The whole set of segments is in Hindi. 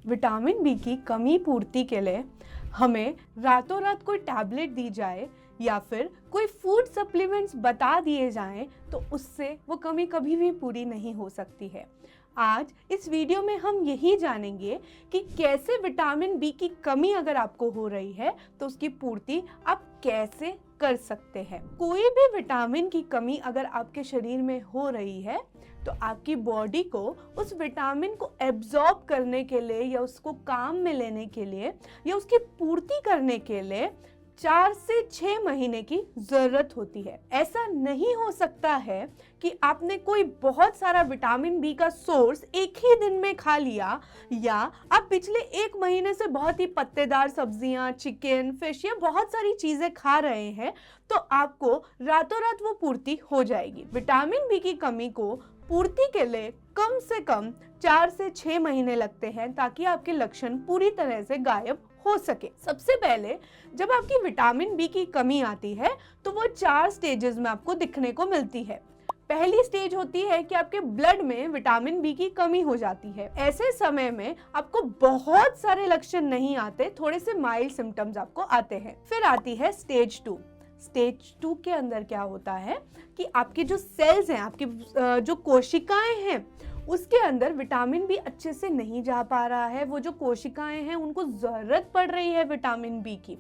विटामिन बी की कमी पूर्ति के लिए हमें रातों रात कोई टैबलेट दी जाए या फिर कोई फूड सप्लीमेंट्स बता दिए जाएं तो उससे वो कमी कभी भी पूरी नहीं हो सकती है। आज इस वीडियो में हम यही जानेंगे कि कैसे विटामिन बी की कमी अगर आपको हो रही है तो उसकी पूर्ति आप कैसे कर सकते हैं। कोई भी विटामिन की कमी अगर आपके शरीर में हो रही है तो आपकी बॉडी को उस विटामिन को एब्जॉर्ब करने के लिए या उसको काम में लेने के लिए या उसकी पूर्ति करने के लिए 4 से 6 महीने की जरूरत होती है। ऐसा नहीं हो सकता है कि आपने कोई बहुत सारा विटामिन बी का सोर्स एक ही दिन में खा लिया या आप पिछले 1 महीने से बहुत ही पत्तेदार सब्जियां, चिकन, फिश या बहुत सारी चीजें खा रहे हैं तो आपको रातों रात वो पूर्ति हो जाएगी। विटामिन बी की कमी को पूर्ति के लिए कम से कम 4 से 6 महीने लगते हैं ताकि आपके लक्षण पूरी तरह से गायब हो सके। सबसे पहले जब आपकी विटामिन बी की कमी आती है तो वो 4 स्टेजेस में आपको दिखने को मिलती है। पहली स्टेज होती है कि आपके ब्लड में विटामिन बी की कमी हो जाती है। ऐसे समय में आपको बहुत सारे लक्षण नहीं आते, थोड़े से माइल्ड सिम्टम्स आपको आते हैं। फिर आती है स्टेज 2। स्टेज 2 के अंदर क्या होता है कि आपके जो सेल्स हैं, आपकी जो कोशिकाएं हैं उसके अंदर विटामिन बी अच्छे से नहीं जा पा रहा है। वो जो कोशिकाएं हैं उनको जरूरत पड़ रही है विटामिन बी की।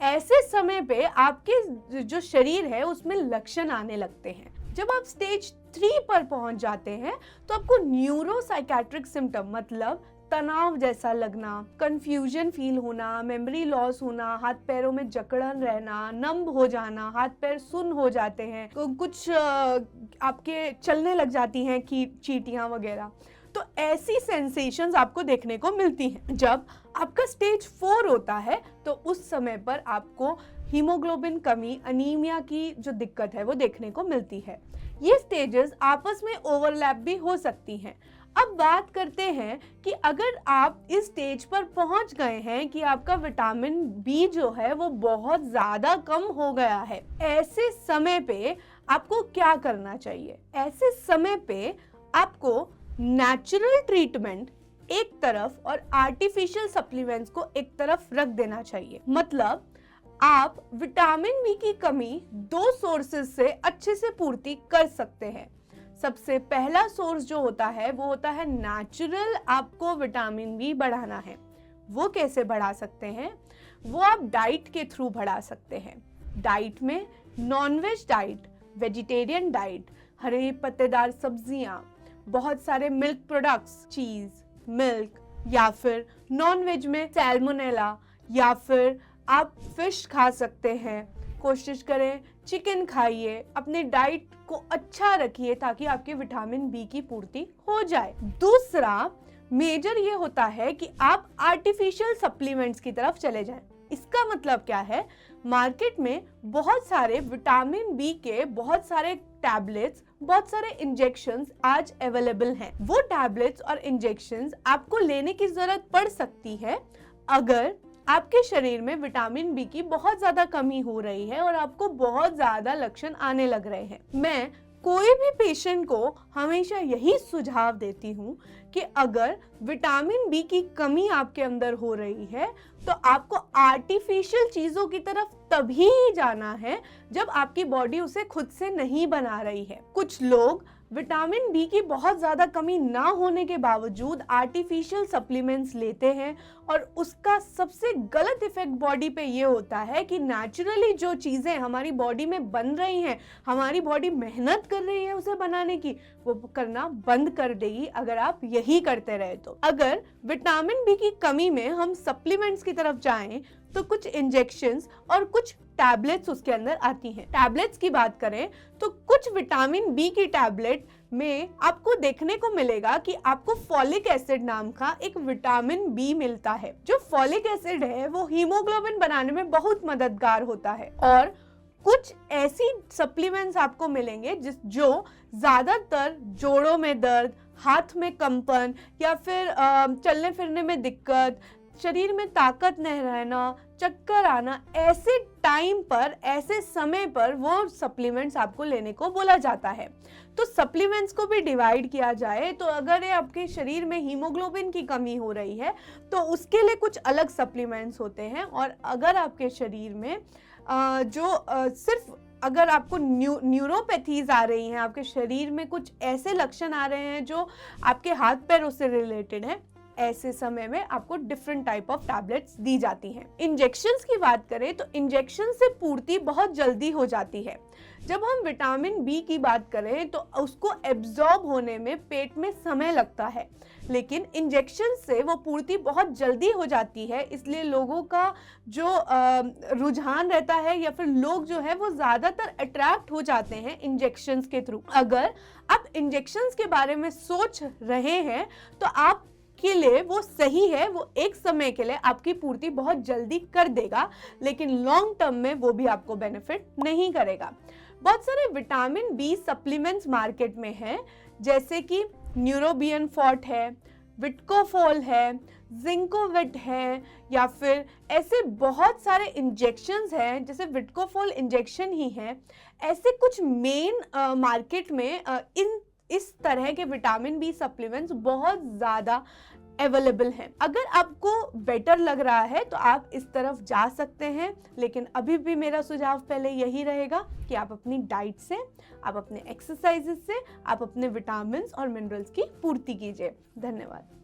ऐसे समय पे आपके जो शरीर है उसमें लक्षण आने लगते हैं। जब आप स्टेज 3 पर पहुंच जाते हैं तो आपको न्यूरोसाइकेट्रिक सिम्टम मतलब तनाव जैसा लगना, कंफ्यूजन फील होना, मेमोरी लॉस होना, हाथ पैरों में जकड़न रहना, नंब हो जाना, हाथ पैर सुन्न हो जाते हैं, कुछ आपके चलने लग जाती हैं कि चींटियां वगैरह। तो ऐसी सेंसेशंस आपको देखने को मिलती हैं। जब आपका स्टेज 4 होता है तो उस समय पर आपको हीमोग्लोबिन कमी, अनीमिया की जो दिक्कत है वो देखने को मिलती है। ये स्टेजेस आपस में ओवरलैप भी हो सकती हैं। अब बात करते हैं कि अगर आप इस स्टेज पर पहुंच गए हैं कि आपका विटामिन बी जो है वो बहुत ज़्यादा कम हो गया है, ऐसे समय पे आपको क्या करना चाहिए? ऐसे समय पे आपको नेचुरल ट्रीटमेंट एक तरफ और आर्टिफिशियल सप्लीमेंट्स को एक तरफ रख देना चाहिए। मतलब आप विटामिन बी की कमी 2 सोर्सेज से अच्छे से पूर्ति कर सकते हैं। सबसे पहला सोर्स जो होता है वो होता है नेचुरल, आपको विटामिन बी बढ़ाना है। वो कैसे बढ़ा सकते हैं? वो आप डाइट के थ्रू बढ़ा सकते हैं। डाइट में नॉनवेज डाइट, वेजिटेरियन डाइट, हरे पत्तेदार सब्जियां, बहुत सारे मिल्क प्रोडक्ट्स, चीज, मिल्क, या फिर नॉनवेज में सैल्मोनेला, या फिर आप फिश खा सकते हैं। कोशिश करें चिकन खाइए, अपने डाइट को अच्छा रखिए ताकि आपके विटामिन बी की पूर्ति हो जाए। दूसरा मेजर ये होता है कि आप आर्टिफिशियल सप्लीमेंट्स की तरफ चले जाएं। इसका मतलब क्या है? मार्केट में बहुत सारे विटामिन बी के बहुत सारे टैबलेट्स, बहुत सारे इंजेक्शंस आज अवेलेबल हैं। वो टैबलेट्स और इंजेक्शंस आपको लेने की जरूरत पड़ सकती है अगर आपके शरीर में विटामिन बी की बहुत ज्यादा कमी हो रही है और आपको बहुत ज्यादा लक्षण आने लग रहे हैं। मैं कोई भी पेशेंट को हमेशा यही सुझाव देती हूँ कि अगर विटामिन बी की कमी आपके अंदर हो रही है तो आपको आर्टिफिशियल चीजों की तरफ तभी जाना है जब आपकी बॉडी उसे खुद से नहीं बना रही है। कुछ लोग विटामिन बी की बहुत ज़्यादा कमी ना होने के बावजूद आर्टिफिशियल सप्लीमेंट्स लेते हैं और उसका सबसे गलत इफेक्ट बॉडी पे ये होता है कि नेचुरली जो चीज़ें हमारी बॉडी में बन रही हैं, हमारी बॉडी मेहनत कर रही है उसे बनाने की, वो करना बंद कर देगी अगर आप यही करते रहे तो। अगर विटामिन बी की कमी में हम सप्लीमेंट्स की तरफ जाएं तो कुछ इंजेक्शंस और कुछ टैबलेट्स उसके अंदर आती हैं। टैबलेट्स की बात करें तो कुछ विटामिन बी की टैबलेट में आपको देखने को मिलेगा कि आपको फॉलिक एसिड नाम का एक विटामिन बी मिलता है। जो फॉलिक एसिड है वो हीमोग्लोबिन बनाने में बहुत मददगार होता है। और कुछ ऐसी सप्लीमेंट्स आपको मिलेंगे जो ज्यादातर जोड़ों में दर्द, हाथ में कंपन या फिर चलने फिरने में दिक्कत, शरीर में ताकत नहीं रहना, चक्कर आना, ऐसे टाइम पर, ऐसे समय पर वो सप्लीमेंट्स आपको लेने को बोला जाता है। तो सप्लीमेंट्स को भी डिवाइड किया जाए तो अगर ये आपके शरीर में हीमोग्लोबिन की कमी हो रही है तो उसके लिए कुछ अलग सप्लीमेंट्स होते हैं, और अगर आपके शरीर में सिर्फ अगर आपको न्यूरोपैथीज आ रही हैं, आपके शरीर में कुछ ऐसे लक्षण आ रहे हैं जो आपके हाथ पैरों से रिलेटेड है, ऐसे समय में आपको डिफरेंट टाइप ऑफ टैबलेट्स दी जाती हैं। इंजेक्शंस की बात करें तो इंजेक्शन से पूर्ति बहुत जल्दी हो जाती है। जब हम विटामिन बी की बात करें तो उसको एब्जॉर्ब होने में पेट में समय लगता है, लेकिन इंजेक्शन से वो पूर्ति बहुत जल्दी हो जाती है। इसलिए लोगों का जो रुझान रहता है या फिर लोग जो है वो ज़्यादातर अट्रैक्ट हो जाते हैं इंजेक्शंस के थ्रू। अगर आप इंजेक्शंस के बारे में सोच रहे हैं तो आप के लिए वो सही है, वो एक समय के लिए आपकी पूर्ति बहुत जल्दी कर देगा, लेकिन लॉन्ग टर्म में वो भी आपको बेनिफिट नहीं करेगा। बहुत सारे विटामिन बी सप्लीमेंट्स मार्केट में हैं, जैसे कि न्यूरोबियन फॉर्ट है, विटकोफोल है, जिंकोविट है, या फिर ऐसे बहुत सारे इंजेक्शंस हैं, जैसे विटकोफोल इंजेक्शन ही है। ऐसे कुछ मेन मार्केट में इस तरह के विटामिन बी सप्लीमेंट्स बहुत ज़्यादा अवेलेबल हैं। अगर आपको बेटर लग रहा है तो आप इस तरफ जा सकते हैं, लेकिन अभी भी मेरा सुझाव पहले यही रहेगा कि आप अपनी डाइट से, आप अपने एक्सरसाइजेस से, आप अपने विटामिन्स और मिनरल्स की पूर्ति कीजिए। धन्यवाद।